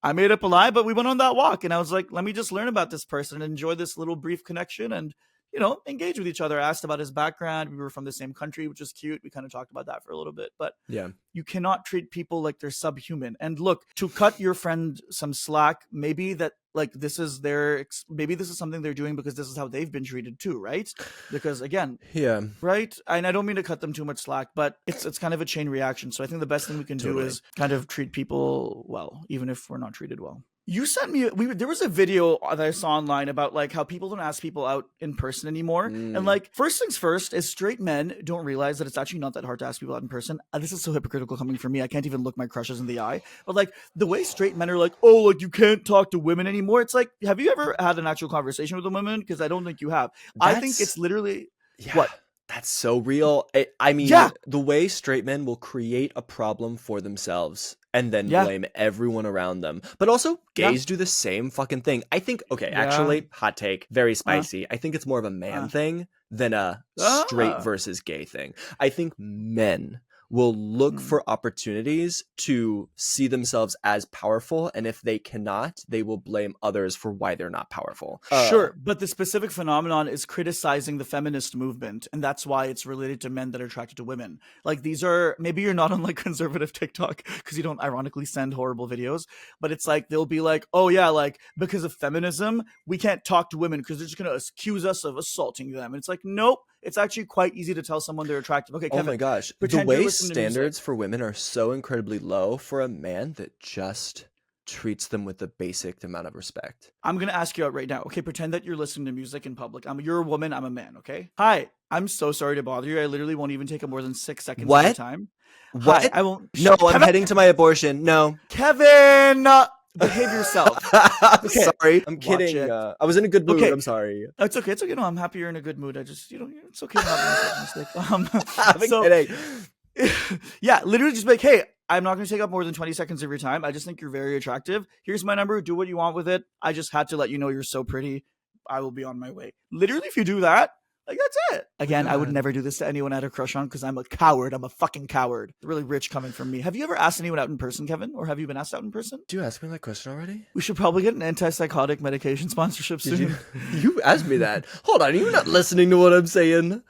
I made up a lie, but we went on that walk and I was like, let me just learn about this person and enjoy this little brief connection and, you know, engage with each other. I asked about his background. We were from the same country, which was cute. We kind of talked about that for a little bit, but Yeah. you cannot treat people like they're subhuman. And look, to cut your friend some slack, maybe that like maybe this is something they're doing because this is how they've been treated too, right? Because again, Yeah. right? And I don't mean to cut them too much slack, but it's kind of a chain reaction. So I think the best thing we can do Totally. is kind of treat people well, even if we're not treated well. You sent me there was a video that I saw online about like how people don't ask people out in person anymore. And like first things first, is straight men don't realize that it's actually not that hard to ask people out in person. This is so hypocritical coming from me. I can't even look my crushes in the eye. But like the way straight men are like, oh, like you can't talk to women anymore. It's like, have you ever had an actual conversation with a woman? Because I don't think you have. I think it's literally Yeah. what? That's so real. I mean, Yeah. the way straight men will create a problem for themselves and then Yeah. blame everyone around them. But also, Yeah. gays do the same fucking thing. I think, okay, Yeah. actually, hot take, very spicy. I think it's more of a man thing than a straight versus gay thing. I think men will look for opportunities to see themselves as powerful, and if they cannot, they will blame others for why they're not powerful. Sure, but the specific phenomenon is criticizing the feminist movement, and that's why it's related to men that are attracted to women. Like these are, maybe you're not on like conservative TikTok because you don't ironically send horrible videos, but it's like they'll be like, oh yeah, like because of feminism, we can't talk to women because they're just going to accuse us of assaulting them. And it's like, nope, it's actually quite easy to tell someone they're attractive. Okay, Kevin, oh my gosh, the way standards for women are so incredibly low for a man that just treats them with the basic amount of respect. I'm going to ask you out right now. Okay, pretend that you're listening to music in public. You're a woman, I'm a man, okay? Hi, I'm so sorry to bother you. I literally won't even take up more than 6 seconds of your time. What? Hi, I won't. No, Kevin! I'm heading to my abortion. No. Kevin! Behave yourself. Okay. Sorry. I'm kidding. I was in a good mood. Okay. I'm sorry. It's okay. It's okay. No, I'm happy you're in a good mood. I just, it's okay. I'm kidding. Yeah, literally just be like, hey, I'm not going to take up more than 20 seconds of your time. I just think you're very attractive. Here's my number. Do what you want with it. I just had to let you know you're so pretty. I will be on my way. Literally, if you do that, like, that's it. Again, I would never do this to anyone I had a crush on because I'm a coward. I'm a fucking coward. Really rich coming from me. Have you ever asked anyone out in person, Kevin? Or have you been asked out in person? Did you ask me that question already? We should probably get an antipsychotic medication sponsorship soon. You asked me that. Hold on. You're not listening to what I'm saying.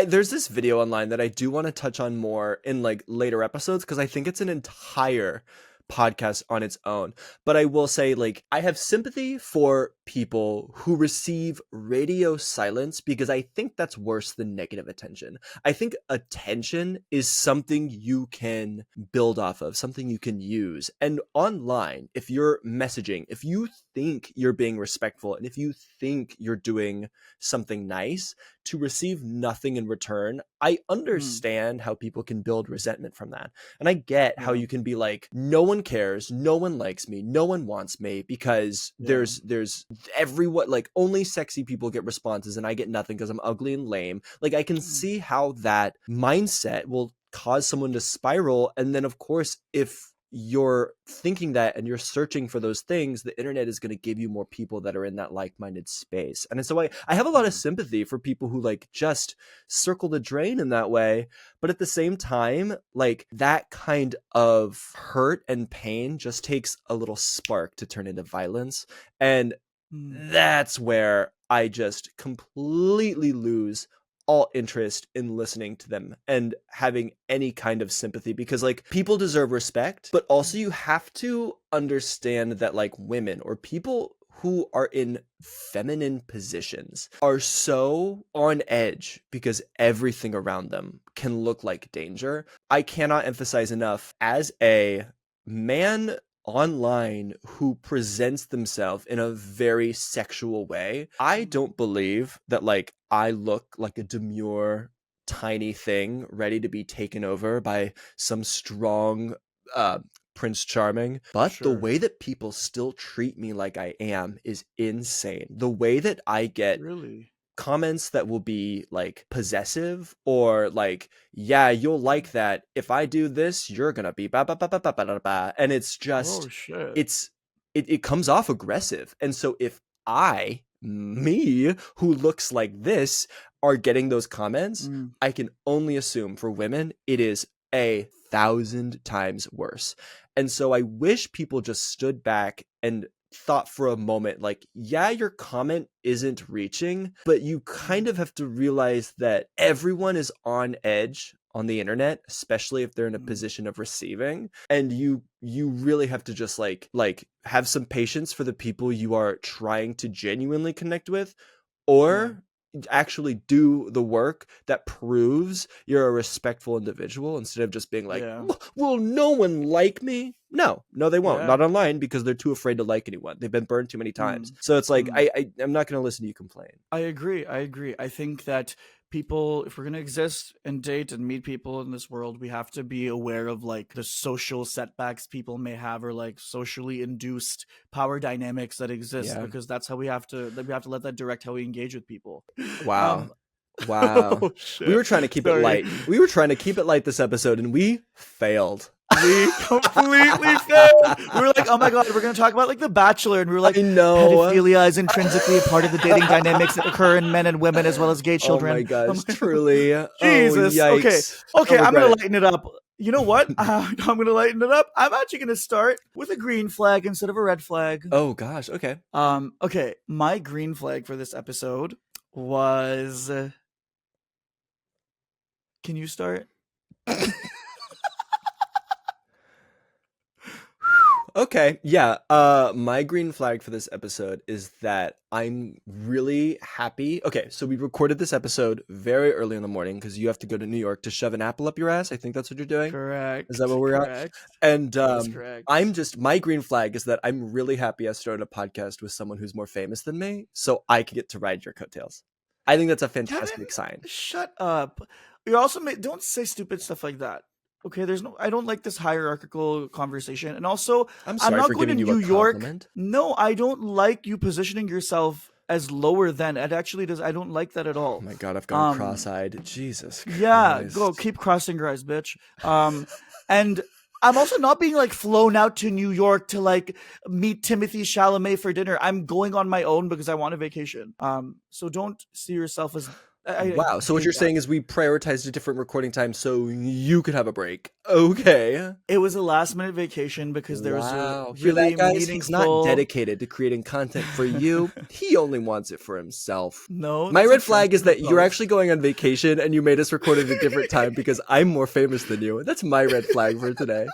There's this video online that I do want to touch on more in like later episodes because I think it's an entire podcast on its own. But I will say, like, I have sympathy for people who receive radio silence because I think that's worse than negative attention. I think attention is something you can build off of, something you can use. And online, if you're messaging, if you think you're being respectful and if you think you're doing something nice, to receive nothing in return, I understand how people can build resentment from that. And I get how you can be like, no one cares, no one likes me, no one wants me, because there's everyone, like, only sexy people get responses and I get nothing because I'm ugly and lame. Like, I can see how that mindset will cause someone to spiral. And then, of course, if you're thinking that and you're searching for those things, the internet is going to give you more people that are in that like-minded space. And so I have a lot of sympathy for people who like just circle the drain in that way. But at the same time, like, that kind of hurt and pain just takes a little spark to turn into violence. And that's where I just completely lose all interest in listening to them and having any kind of sympathy, because like, people deserve respect, but also you have to understand that like, women or people who are in feminine positions are so on edge because everything around them can look like danger. I cannot emphasize enough, as a man online who presents themselves in a very sexual way, I don't believe that like, I look like a demure tiny thing ready to be taken over by some strong Prince Charming. But the way that people still treat me like I am is insane. The way that I get comments that will be like possessive, or like, yeah, you'll like that if I do this, you're gonna be ba ba ba ba ba ba ba ba, and it's just it comes off aggressive. And so if me who looks like this are getting those comments, I can only assume for women it is 1,000 times worse. And so I wish people just stood back and thought for a moment, like, yeah, your comment isn't reaching, but you kind of have to realize that everyone is on edge on the internet, especially if they're in a position of receiving, and you really have to just like have some patience for the people you are trying to genuinely connect with, or actually do the work that proves you're a respectful individual, instead of just being like, will no one like me? No, they won't. Not online, because they're too afraid to like anyone. They've been burned too many times. So it's like, I'm not going to listen to you complain. I agree. I think that people, if we're going to exist and date and meet people in this world, we have to be aware of like the social setbacks people may have, or like socially induced power dynamics that exist, because that's how we have to let that direct how we engage with people. Wow. Oh, we were trying to keep it light. We were trying to keep it light this episode, and we failed. We completely failed. We were like, oh my god, we're going to talk about like The Bachelor, and we were like, pedophilia is intrinsically a part of the dating dynamics that occur in men and women as well as gay children. Oh my gosh, truly. Jesus. Oh, okay, I'm going to lighten it up. You know what? I'm going to lighten it up. I'm actually going to start with a green flag instead of a red flag. Oh gosh, okay. Okay, my green flag for this episode was... Can you start? Okay, yeah. My green flag for this episode is that I'm really happy. Okay, so we recorded this episode very early in the morning because you have to go to New York to shove an apple up your ass. I think that's what you're doing. Correct. Is that what we're at? And my green flag is that I'm really happy I started a podcast with someone who's more famous than me, so I can get to ride your coattails. I think that's a fantastic sign. Shut up. You also don't say stupid stuff like that. Okay, I don't like this hierarchical conversation. And also, I'm not going to New York. No, I don't like you positioning yourself as lower than. It actually does. I don't like that at all. Oh my god, I've gone cross-eyed. Jesus Christ. Yeah, go keep crossing your eyes, bitch. And I'm also not being like flown out to New York to like meet Timothy Chalamet for dinner. I'm going on my own because I want a vacation. So don't see yourself as... Wow. So what you're saying is we prioritized a different recording time so you could have a break. Okay. It was a last minute vacation because there was a really meaningful... He's not dedicated to creating content for you. He only wants it for himself. No. My red flag is that you're actually going on vacation and you made us record at a different time because I'm more famous than you. That's my red flag for today.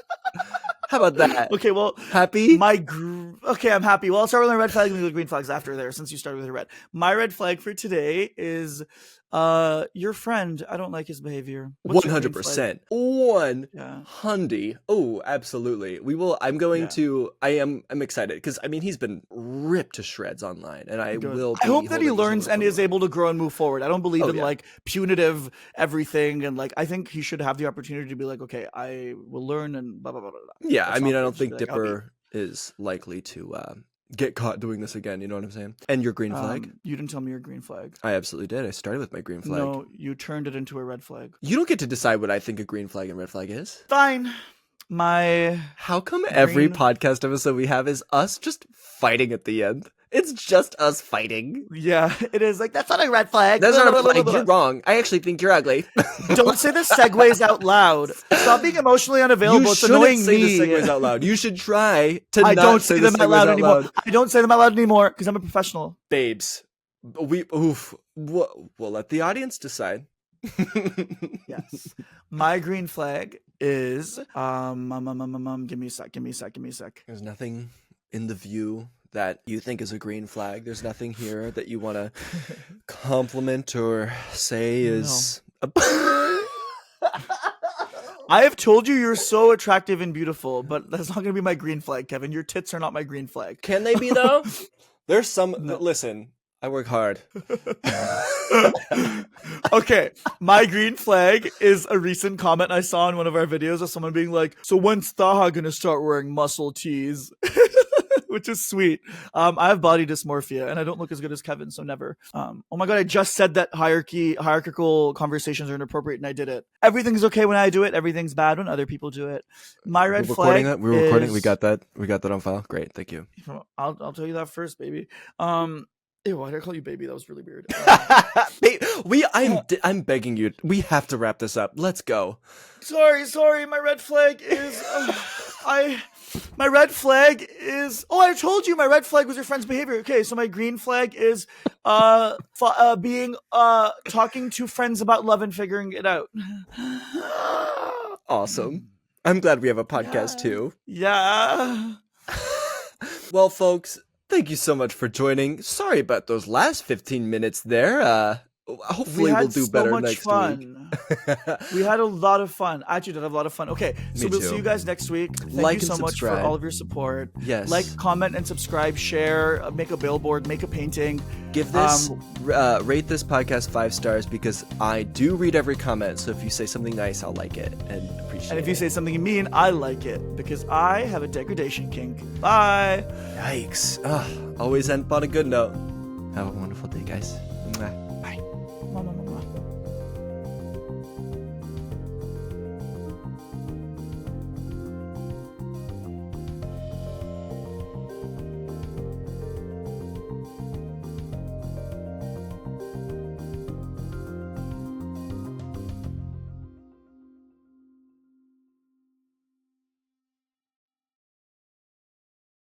How about that? Okay, well, Happy? okay, I'm happy. Well, I'll start with my red flag and the green flags after there, since you started with the red. My red flag for today is your friend. I don't like his behavior. What's your green flag? 100%. Yeah. Hundy. Oh, absolutely. We will. I'm going to. I'm excited because I mean he's been ripped to shreds online, and I Good. will. I hope that he holding his learns own and is able to grow and move forward. I don't believe in yeah. like punitive everything, and like I think he should have the opportunity to be like, okay, I will learn and blah blah blah blah. blah. Yeah, That's I mean not I fair. don't Just think be like, I'll be- Dipper is likely to get caught doing this again. You know what I'm saying? And your green flag? You didn't tell me your green flag. I absolutely did. I started with my green flag. No, you turned it into a red flag. You don't get to decide what I think a green flag and red flag is. Fine. How come every podcast episode we have is us just fighting at the end? It's just us fighting. Yeah, it is. Like, that's not a red flag. That's not a flag. You're wrong. I actually think you're ugly. Don't say the segues out loud. Stop being emotionally unavailable. You it's annoying say me. the segues out loud. You should try to I not don't say say the them out segues loud out anymore. loud. I don't say them out loud anymore because I'm a professional. Babes, we'll let the audience decide. Yes. My green flag is give me a sec. There's nothing in the view that you think is a green flag. There's nothing here that you want to compliment or say is I have told you you're so attractive and beautiful, but that's not going to be my green flag, Kevin. Your tits are not my green flag. Can they be though? There's some listen, I work hard. Okay, my green flag is a recent comment I saw in one of our videos of someone being like, so when's Taha gonna start wearing muscle tees? Which is sweet. I have body dysmorphia and I don't look as good as Kevin, so never. Oh my god, I just said that hierarchical conversations are inappropriate and I did it. Everything's okay when I do it, everything's bad when other people do it. My red flag We're recording. We got that on file. Great, thank you. I'll tell you that first, baby. Ew, why did I call you baby? That was really weird. I'm begging you. We have to wrap this up. Let's go. Sorry. My red flag is my red flag is. Oh, I told you my red flag was your friend's behavior. Okay, so my green flag is being talking to friends about love and figuring it out. Awesome. I'm glad we have a podcast too. Yeah. Well, folks, thank you so much for joining. Sorry about those last 15 minutes there. Hopefully we'll do better next week. We had a lot of fun. I actually did have a lot of fun. Okay, so we'll see you guys next week. Thank you so much for all of your support. Yes. Like, comment, and subscribe. Share. Make a billboard. Make a painting. Give this rate this podcast 5 stars because I do read every comment. So if you say something nice, I'll like it and appreciate it. And if you say something mean, I like it because I have a degradation kink. Bye. Yikes. Always end on a good note. Have a wonderful day, guys.